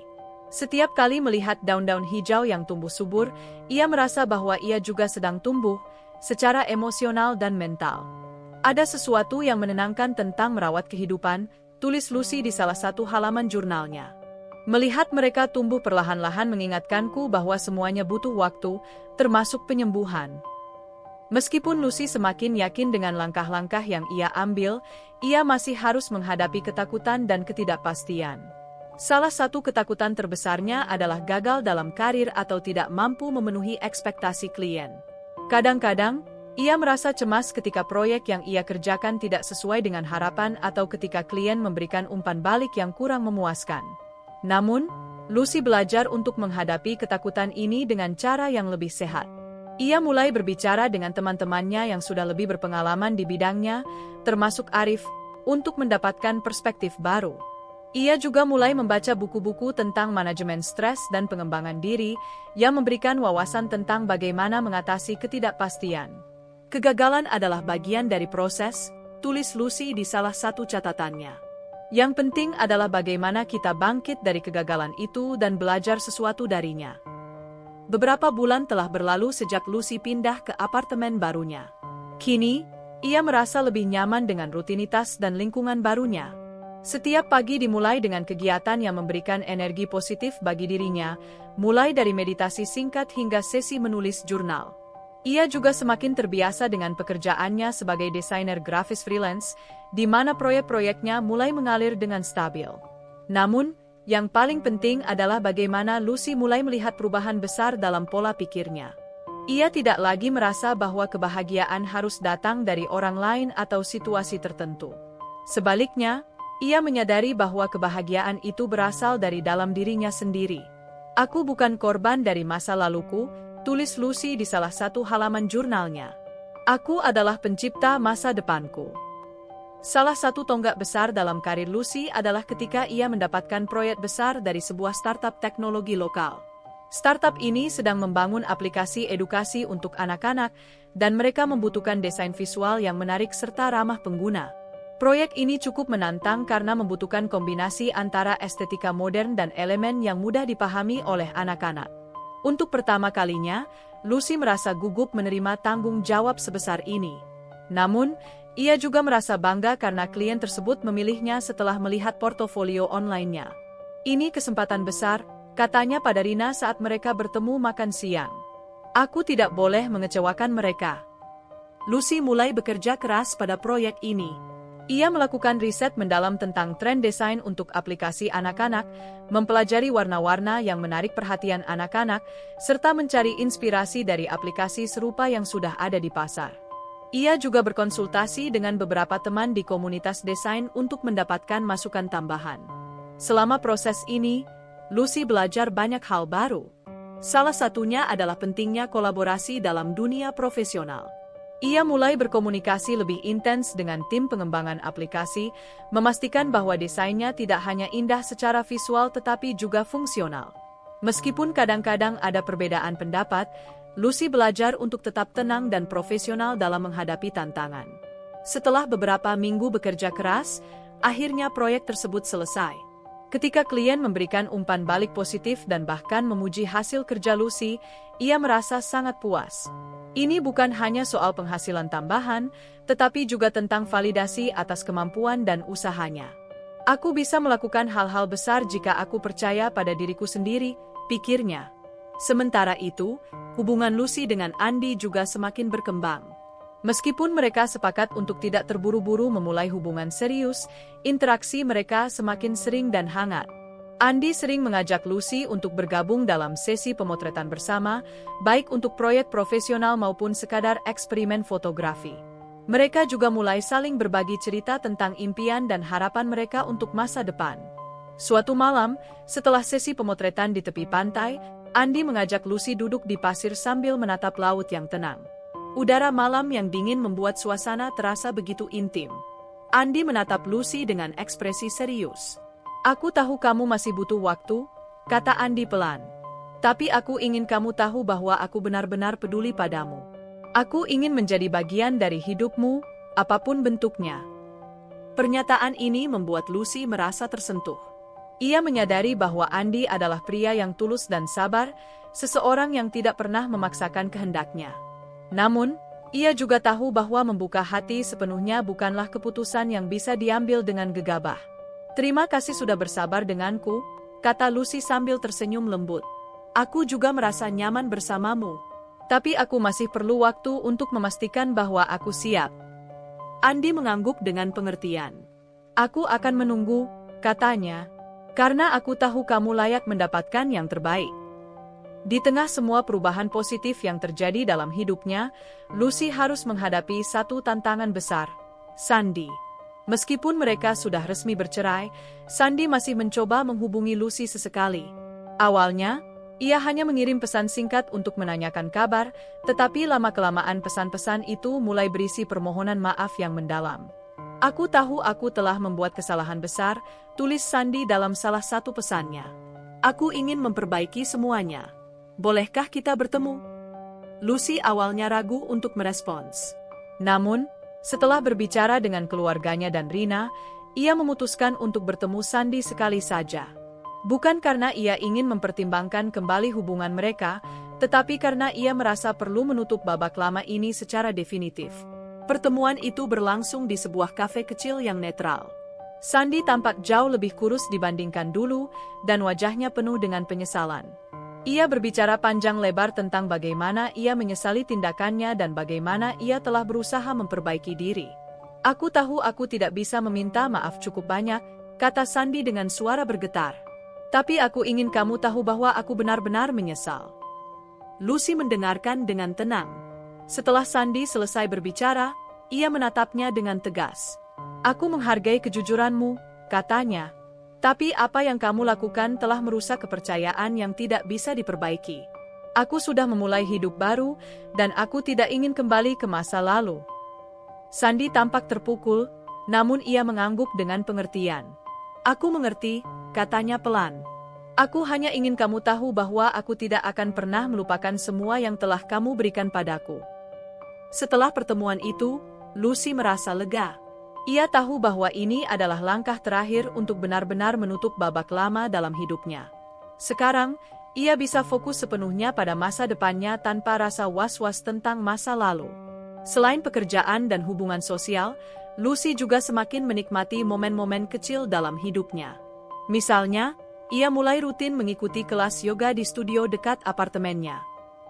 Setiap kali melihat daun-daun hijau yang tumbuh subur, ia merasa bahwa ia juga sedang tumbuh, secara emosional dan mental. "Ada sesuatu yang menenangkan tentang merawat kehidupan," tulis Lucy di salah satu halaman jurnalnya. "Melihat mereka tumbuh perlahan-lahan mengingatkanku bahwa semuanya butuh waktu, termasuk penyembuhan." Meskipun Lucy semakin yakin dengan langkah-langkah yang ia ambil, ia masih harus menghadapi ketakutan dan ketidakpastian. Salah satu ketakutan terbesarnya adalah gagal dalam karir atau tidak mampu memenuhi ekspektasi klien. Kadang-kadang, ia merasa cemas ketika proyek yang ia kerjakan tidak sesuai dengan harapan atau ketika klien memberikan umpan balik yang kurang memuaskan. Namun, Lucy belajar untuk menghadapi ketakutan ini dengan cara yang lebih sehat. Ia mulai berbicara dengan teman-temannya yang sudah lebih berpengalaman di bidangnya, termasuk Arif, untuk mendapatkan perspektif baru. Ia juga mulai membaca buku-buku tentang manajemen stres dan pengembangan diri, yang memberikan wawasan tentang bagaimana mengatasi ketidakpastian. "Kegagalan adalah bagian dari proses," tulis Lucy di salah satu catatannya. "Yang penting adalah bagaimana kita bangkit dari kegagalan itu dan belajar sesuatu darinya." Beberapa bulan telah berlalu sejak Lucy pindah ke apartemen barunya. Kini, ia merasa lebih nyaman dengan rutinitas dan lingkungan barunya. Setiap pagi dimulai dengan kegiatan yang memberikan energi positif bagi dirinya, mulai dari meditasi singkat hingga sesi menulis jurnal. Ia juga semakin terbiasa dengan pekerjaannya sebagai desainer grafis freelance, di mana proyek-proyeknya mulai mengalir dengan stabil. Namun, yang paling penting adalah bagaimana Lucy mulai melihat perubahan besar dalam pola pikirnya. Ia tidak lagi merasa bahwa kebahagiaan harus datang dari orang lain atau situasi tertentu. Sebaliknya, ia menyadari bahwa kebahagiaan itu berasal dari dalam dirinya sendiri. "Aku bukan korban dari masa laluku," tulis Lucy di salah satu halaman jurnalnya. "Aku adalah pencipta masa depanku." Salah satu tonggak besar dalam karir Lucy adalah ketika ia mendapatkan proyek besar dari sebuah startup teknologi lokal. Startup ini sedang membangun aplikasi edukasi untuk anak-anak, dan mereka membutuhkan desain visual yang menarik serta ramah pengguna. Proyek ini cukup menantang karena membutuhkan kombinasi antara estetika modern dan elemen yang mudah dipahami oleh anak-anak. Untuk pertama kalinya, Lucy merasa gugup menerima tanggung jawab sebesar ini. Namun, ia juga merasa bangga karena klien tersebut memilihnya setelah melihat portofolio online-nya. "Ini kesempatan besar," katanya pada Rina saat mereka bertemu makan siang. "Aku tidak boleh mengecewakan mereka." Lucy mulai bekerja keras pada proyek ini. Ia melakukan riset mendalam tentang tren desain untuk aplikasi anak-anak, mempelajari warna-warna yang menarik perhatian anak-anak, serta mencari inspirasi dari aplikasi serupa yang sudah ada di pasar. Ia juga berkonsultasi dengan beberapa teman di komunitas desain untuk mendapatkan masukan tambahan. Selama proses ini, Lucy belajar banyak hal baru. Salah satunya adalah pentingnya kolaborasi dalam dunia profesional. Ia mulai berkomunikasi lebih intens dengan tim pengembangan aplikasi, memastikan bahwa desainnya tidak hanya indah secara visual tetapi juga fungsional. Meskipun kadang-kadang ada perbedaan pendapat, Lucy belajar untuk tetap tenang dan profesional dalam menghadapi tantangan. Setelah beberapa minggu bekerja keras, akhirnya proyek tersebut selesai. Ketika klien memberikan umpan balik positif dan bahkan memuji hasil kerja Lucy, ia merasa sangat puas. Ini bukan hanya soal penghasilan tambahan, tetapi juga tentang validasi atas kemampuan dan usahanya. Aku bisa melakukan hal-hal besar jika aku percaya pada diriku sendiri, pikirnya. Sementara itu, hubungan Lucy dengan Andy juga semakin berkembang. Meskipun mereka sepakat untuk tidak terburu-buru memulai hubungan serius, interaksi mereka semakin sering dan hangat. Andy sering mengajak Lucy untuk bergabung dalam sesi pemotretan bersama, baik untuk proyek profesional maupun sekadar eksperimen fotografi. Mereka juga mulai saling berbagi cerita tentang impian dan harapan mereka untuk masa depan. Suatu malam, setelah sesi pemotretan di tepi pantai, Andy mengajak Lucy duduk di pasir sambil menatap laut yang tenang. Udara malam yang dingin membuat suasana terasa begitu intim. Andy menatap Lucy dengan ekspresi serius. "Aku tahu kamu masih butuh waktu," kata Andy pelan. "Tapi aku ingin kamu tahu bahwa aku benar-benar peduli padamu. Aku ingin menjadi bagian dari hidupmu, apapun bentuknya." Pernyataan ini membuat Lucy merasa tersentuh. Ia menyadari bahwa Andy adalah pria yang tulus dan sabar, seseorang yang tidak pernah memaksakan kehendaknya. Namun, ia juga tahu bahwa membuka hati sepenuhnya bukanlah keputusan yang bisa diambil dengan gegabah. "Terima kasih sudah bersabar denganku," kata Lucy sambil tersenyum lembut. "Aku juga merasa nyaman bersamamu. Tapi aku masih perlu waktu untuk memastikan bahwa aku siap." Andy mengangguk dengan pengertian. "Aku akan menunggu," katanya, "karena aku tahu kamu layak mendapatkan yang terbaik." Di tengah semua perubahan positif yang terjadi dalam hidupnya, Lucy harus menghadapi satu tantangan besar, Sandy. Meskipun mereka sudah resmi bercerai, Sandy masih mencoba menghubungi Lucy sesekali. Awalnya, ia hanya mengirim pesan singkat untuk menanyakan kabar, tetapi lama-kelamaan pesan-pesan itu mulai berisi permohonan maaf yang mendalam. "Aku tahu aku telah membuat kesalahan besar," tulis Sandy dalam salah satu pesannya. "Aku ingin memperbaiki semuanya. Bolehkah kita bertemu?" Lucy awalnya ragu untuk merespons. Namun, setelah berbicara dengan keluarganya dan Rina, ia memutuskan untuk bertemu Sandy sekali saja. Bukan karena ia ingin mempertimbangkan kembali hubungan mereka, tetapi karena ia merasa perlu menutup babak lama ini secara definitif. Pertemuan itu berlangsung di sebuah kafe kecil yang netral. Sandy tampak jauh lebih kurus dibandingkan dulu, dan wajahnya penuh dengan penyesalan. Ia berbicara panjang lebar tentang bagaimana ia menyesali tindakannya dan bagaimana ia telah berusaha memperbaiki diri. "Aku tahu aku tidak bisa meminta maaf cukup banyak," kata Sandy dengan suara bergetar. "Tapi aku ingin kamu tahu bahwa aku benar-benar menyesal." Lucy mendengarkan dengan tenang. Setelah Sandy selesai berbicara, ia menatapnya dengan tegas. "Aku menghargai kejujuranmu," katanya. "Tapi apa yang kamu lakukan telah merusak kepercayaan yang tidak bisa diperbaiki. Aku sudah memulai hidup baru, dan aku tidak ingin kembali ke masa lalu." Sandy tampak terpukul, namun ia mengangguk dengan pengertian. "Aku mengerti," katanya pelan. "Aku hanya ingin kamu tahu bahwa aku tidak akan pernah melupakan semua yang telah kamu berikan padaku." Setelah pertemuan itu, Lucy merasa lega. Ia tahu bahwa ini adalah langkah terakhir untuk benar-benar menutup babak lama dalam hidupnya. Sekarang, ia bisa fokus sepenuhnya pada masa depannya tanpa rasa was-was tentang masa lalu. Selain pekerjaan dan hubungan sosial, Lucy juga semakin menikmati momen-momen kecil dalam hidupnya. Misalnya, ia mulai rutin mengikuti kelas yoga di studio dekat apartemennya.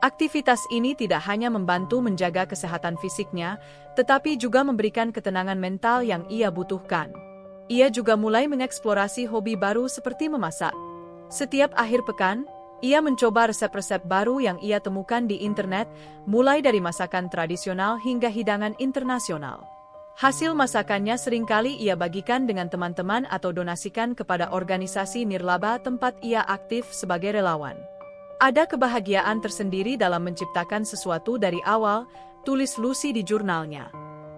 Aktivitas ini tidak hanya membantu menjaga kesehatan fisiknya, tetapi juga memberikan ketenangan mental yang ia butuhkan. Ia juga mulai mengeksplorasi hobi baru seperti memasak. Setiap akhir pekan, ia mencoba resep-resep baru yang ia temukan di internet, mulai dari masakan tradisional hingga hidangan internasional. Hasil masakannya seringkali ia bagikan dengan teman-teman atau donasikan kepada organisasi nirlaba tempat ia aktif sebagai relawan. Ada kebahagiaan tersendiri dalam menciptakan sesuatu dari awal, tulis Lucy di jurnalnya.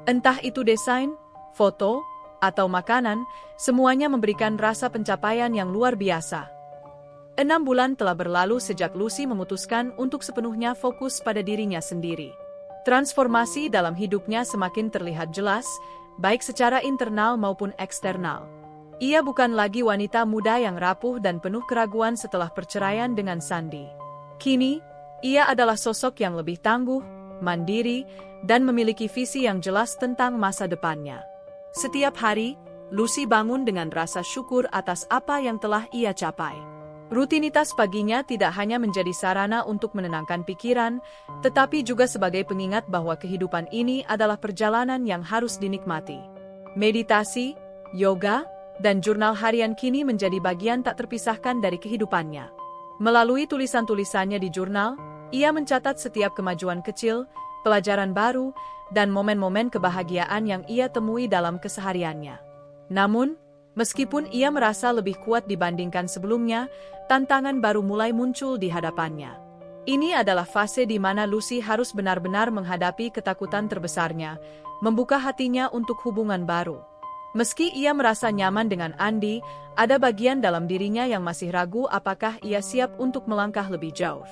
Entah itu desain, foto, atau makanan, semuanya memberikan rasa pencapaian yang luar biasa. 6 bulan telah berlalu sejak Lucy memutuskan untuk sepenuhnya fokus pada dirinya sendiri. Transformasi dalam hidupnya semakin terlihat jelas, baik secara internal maupun eksternal. Ia bukan lagi wanita muda yang rapuh dan penuh keraguan setelah perceraian dengan Sandy. Kini, ia adalah sosok yang lebih tangguh, mandiri, dan memiliki visi yang jelas tentang masa depannya. Setiap hari, Lucy bangun dengan rasa syukur atas apa yang telah ia capai. Rutinitas paginya tidak hanya menjadi sarana untuk menenangkan pikiran, tetapi juga sebagai pengingat bahwa kehidupan ini adalah perjalanan yang harus dinikmati. Meditasi, yoga, dan jurnal harian kini menjadi bagian tak terpisahkan dari kehidupannya. Melalui tulisan-tulisannya di jurnal, ia mencatat setiap kemajuan kecil, pelajaran baru, dan momen-momen kebahagiaan yang ia temui dalam kesehariannya. Namun, meskipun ia merasa lebih kuat dibandingkan sebelumnya, tantangan baru mulai muncul di hadapannya. Ini adalah fase di mana Lucy harus benar-benar menghadapi ketakutan terbesarnya, membuka hatinya untuk hubungan baru. Meski ia merasa nyaman dengan Andy, ada bagian dalam dirinya yang masih ragu apakah ia siap untuk melangkah lebih jauh.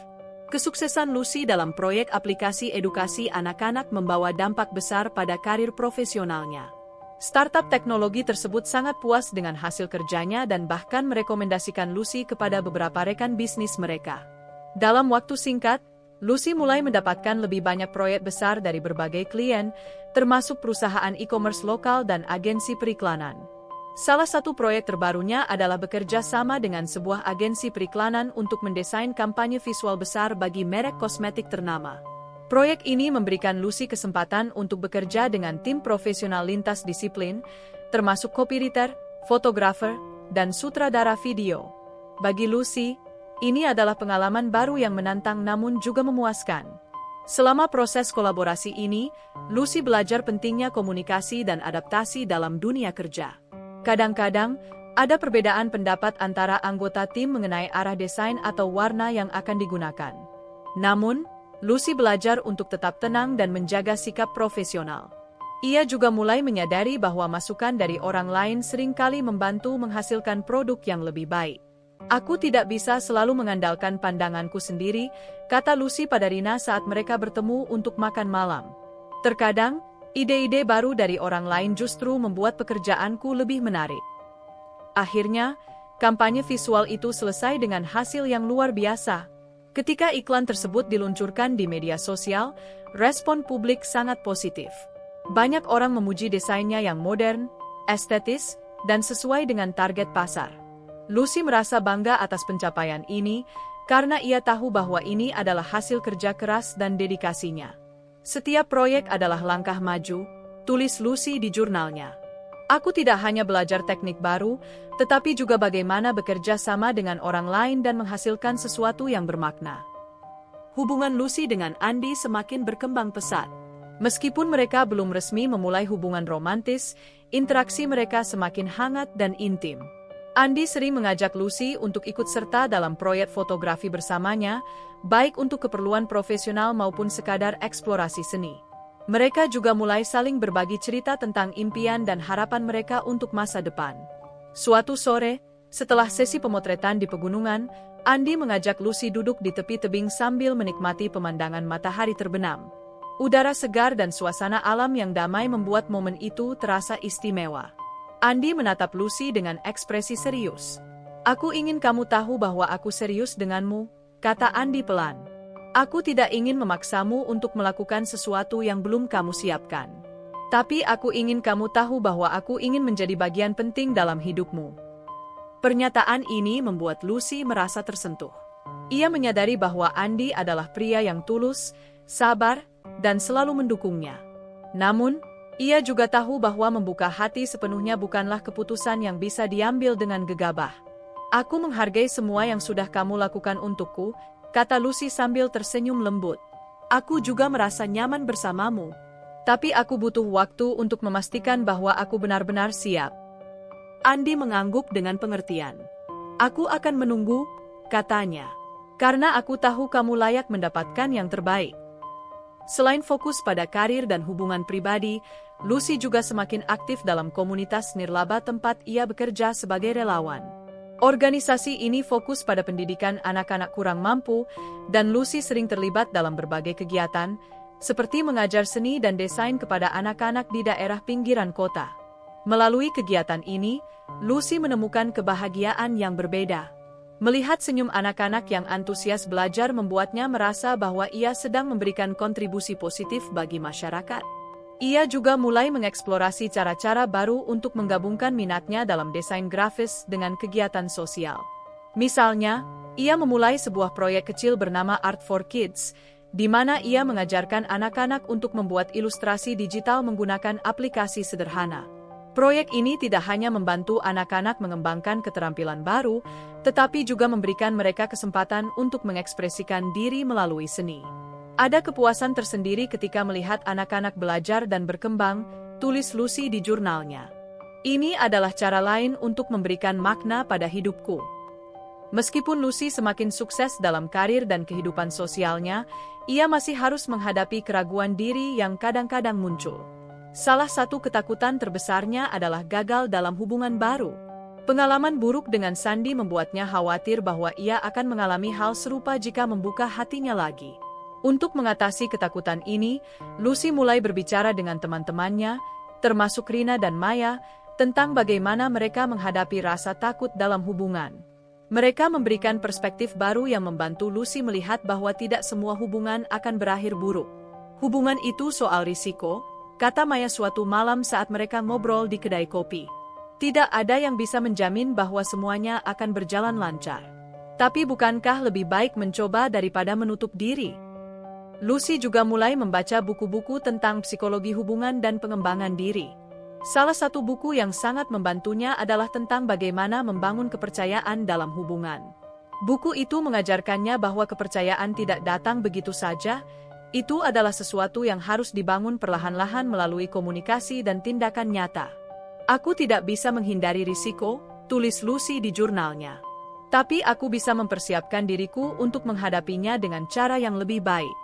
Kesuksesan Lucy dalam proyek aplikasi edukasi anak-anak membawa dampak besar pada karir profesionalnya. Startup teknologi tersebut sangat puas dengan hasil kerjanya dan bahkan merekomendasikan Lucy kepada beberapa rekan bisnis mereka. Dalam waktu singkat, Lucy mulai mendapatkan lebih banyak proyek besar dari berbagai klien, termasuk perusahaan e-commerce lokal dan agensi periklanan. Salah satu proyek terbarunya adalah bekerja sama dengan sebuah agensi periklanan untuk mendesain kampanye visual besar bagi merek kosmetik ternama. Proyek ini memberikan Lucy kesempatan untuk bekerja dengan tim profesional lintas disiplin, termasuk copywriter, fotografer, dan sutradara video. Bagi Lucy, ini adalah pengalaman baru yang menantang namun juga memuaskan. Selama proses kolaborasi ini, Lucy belajar pentingnya komunikasi dan adaptasi dalam dunia kerja. Kadang-kadang, ada perbedaan pendapat antara anggota tim mengenai arah desain atau warna yang akan digunakan. Namun, Lucy belajar untuk tetap tenang dan menjaga sikap profesional. Ia juga mulai menyadari bahwa masukan dari orang lain seringkali membantu menghasilkan produk yang lebih baik. Aku tidak bisa selalu mengandalkan pandanganku sendiri, kata Lucy pada Rina saat mereka bertemu untuk makan malam. Terkadang, ide-ide baru dari orang lain justru membuat pekerjaanku lebih menarik. Akhirnya, kampanye visual itu selesai dengan hasil yang luar biasa. Ketika iklan tersebut diluncurkan di media sosial, respon publik sangat positif. Banyak orang memuji desainnya yang modern, estetis, dan sesuai dengan target pasar. Lucy merasa bangga atas pencapaian ini, karena ia tahu bahwa ini adalah hasil kerja keras dan dedikasinya. Setiap proyek adalah langkah maju, tulis Lucy di jurnalnya. Aku tidak hanya belajar teknik baru, tetapi juga bagaimana bekerja sama dengan orang lain dan menghasilkan sesuatu yang bermakna. Hubungan Lucy dengan Andy semakin berkembang pesat. Meskipun mereka belum resmi memulai hubungan romantis, interaksi mereka semakin hangat dan intim. Andy sering mengajak Lucy untuk ikut serta dalam proyek fotografi bersamanya, baik untuk keperluan profesional maupun sekadar eksplorasi seni. Mereka juga mulai saling berbagi cerita tentang impian dan harapan mereka untuk masa depan. Suatu sore, setelah sesi pemotretan di pegunungan, Andy mengajak Lucy duduk di tepi tebing sambil menikmati pemandangan matahari terbenam. Udara segar dan suasana alam yang damai membuat momen itu terasa istimewa. Andy menatap Lucy dengan ekspresi serius. "Aku ingin kamu tahu bahwa aku serius denganmu," kata Andy pelan. "Aku tidak ingin memaksamu untuk melakukan sesuatu yang belum kamu siapkan. Tapi aku ingin kamu tahu bahwa aku ingin menjadi bagian penting dalam hidupmu." Pernyataan ini membuat Lucy merasa tersentuh. Ia menyadari bahwa Andy adalah pria yang tulus, sabar, dan selalu mendukungnya. Namun, ia juga tahu bahwa membuka hati sepenuhnya bukanlah keputusan yang bisa diambil dengan gegabah. "Aku menghargai semua yang sudah kamu lakukan untukku," kata Lucy sambil tersenyum lembut. "Aku juga merasa nyaman bersamamu. Tapi aku butuh waktu untuk memastikan bahwa aku benar-benar siap." Andy mengangguk dengan pengertian. "Aku akan menunggu," katanya. "Karena aku tahu kamu layak mendapatkan yang terbaik." Selain fokus pada karir dan hubungan pribadi, Lucy juga semakin aktif dalam komunitas nirlaba tempat ia bekerja sebagai relawan. Organisasi ini fokus pada pendidikan anak-anak kurang mampu, dan Lucy sering terlibat dalam berbagai kegiatan, seperti mengajar seni dan desain kepada anak-anak di daerah pinggiran kota. Melalui kegiatan ini, Lucy menemukan kebahagiaan yang berbeda. Melihat senyum anak-anak yang antusias belajar membuatnya merasa bahwa ia sedang memberikan kontribusi positif bagi masyarakat. Ia juga mulai mengeksplorasi cara-cara baru untuk menggabungkan minatnya dalam desain grafis dengan kegiatan sosial. Misalnya, ia memulai sebuah proyek kecil bernama Art for Kids, di mana ia mengajarkan anak-anak untuk membuat ilustrasi digital menggunakan aplikasi sederhana. Proyek ini tidak hanya membantu anak-anak mengembangkan keterampilan baru, tetapi juga memberikan mereka kesempatan untuk mengekspresikan diri melalui seni. "Ada kepuasan tersendiri ketika melihat anak-anak belajar dan berkembang," tulis Lucy di jurnalnya. "Ini adalah cara lain untuk memberikan makna pada hidupku." Meskipun Lucy semakin sukses dalam karir dan kehidupan sosialnya, ia masih harus menghadapi keraguan diri yang kadang-kadang muncul. Salah satu ketakutan terbesarnya adalah gagal dalam hubungan baru. Pengalaman buruk dengan Sandy membuatnya khawatir bahwa ia akan mengalami hal serupa jika membuka hatinya lagi. Untuk mengatasi ketakutan ini, Lucy mulai berbicara dengan teman-temannya, termasuk Rina dan Maya, tentang bagaimana mereka menghadapi rasa takut dalam hubungan. Mereka memberikan perspektif baru yang membantu Lucy melihat bahwa tidak semua hubungan akan berakhir buruk. "Hubungan itu soal risiko," kata Maya suatu malam saat mereka ngobrol di kedai kopi. "Tidak ada yang bisa menjamin bahwa semuanya akan berjalan lancar. Tapi bukankah lebih baik mencoba daripada menutup diri?" Lucy juga mulai membaca buku-buku tentang psikologi hubungan dan pengembangan diri. Salah satu buku yang sangat membantunya adalah tentang bagaimana membangun kepercayaan dalam hubungan. Buku itu mengajarkannya bahwa kepercayaan tidak datang begitu saja. Itu adalah sesuatu yang harus dibangun perlahan-lahan melalui komunikasi dan tindakan nyata. "Aku tidak bisa menghindari risiko," tulis Lucy di jurnalnya. "Tapi aku bisa mempersiapkan diriku untuk menghadapinya dengan cara yang lebih baik."